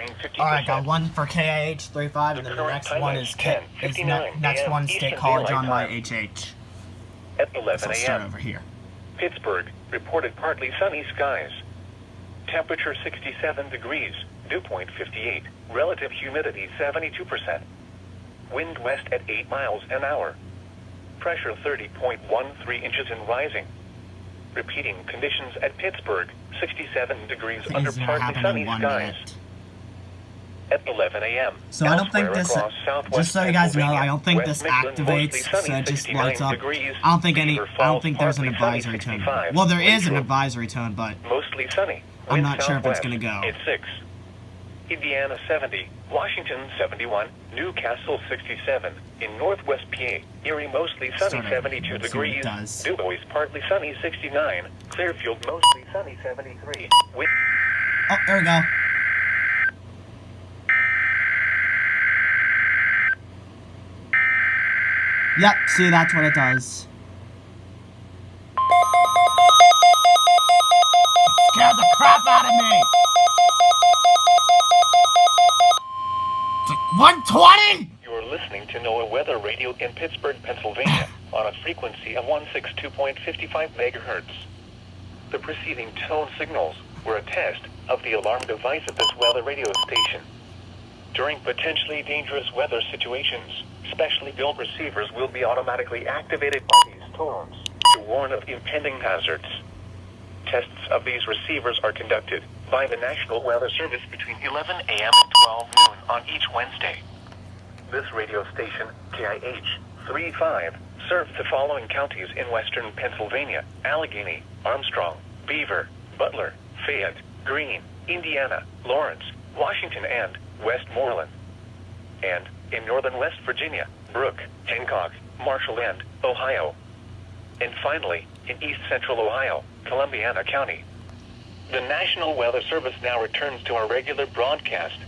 50%. Alright, got one for KIH35, and then the next one is next one State College on my HH. At So 11 I'll start a.m. over here. Pittsburgh reported partly sunny skies. Temperature 67 degrees, dew point 58, relative humidity 72%. Wind west at 8 miles an hour. Pressure 30.13 inches and rising. Repeating conditions at Pittsburgh, 67 degrees under Things are partly happening sunny in 1 skies. minute. At 11 a.m. So I don't think this, just so you guys know, I don't think this activates, so it just lights up. I don't think there's an advisory tone. Well, there is an advisory tone, but mostly sunny. I'm not sure if it's gonna go. It's 6. Indiana 70, Washington 71, Newcastle 67, in northwest PA, Erie mostly sunny 72 degrees, Du Bois partly sunny 69, Clearfield mostly sunny 73. Oh, there we go. Yep, see, that's what it does. Scared the crap out of me! 120?! You're listening to NOAA Weather Radio in Pittsburgh, Pennsylvania, on a frequency of 162.55 megahertz. The preceding tone signals were a test of the alarm device at this weather radio station. During potentially dangerous weather situations, specially built receivers will be automatically activated by these tones to warn of impending hazards. Tests of these receivers are conducted by the National Weather Service between 11 a.m. and 12 noon on each Wednesday. This radio station, KIH35, serves the following counties in western Pennsylvania: Allegheny, Armstrong, Beaver, Butler, Fayette, Greene, Indiana, Lawrence, Washington, and Westmoreland. And in northern West Virginia, Brooke, Hancock, Marshall, and Ohio. And finally, in east central Ohio, Columbiana County. The National Weather Service now returns to our regular broadcast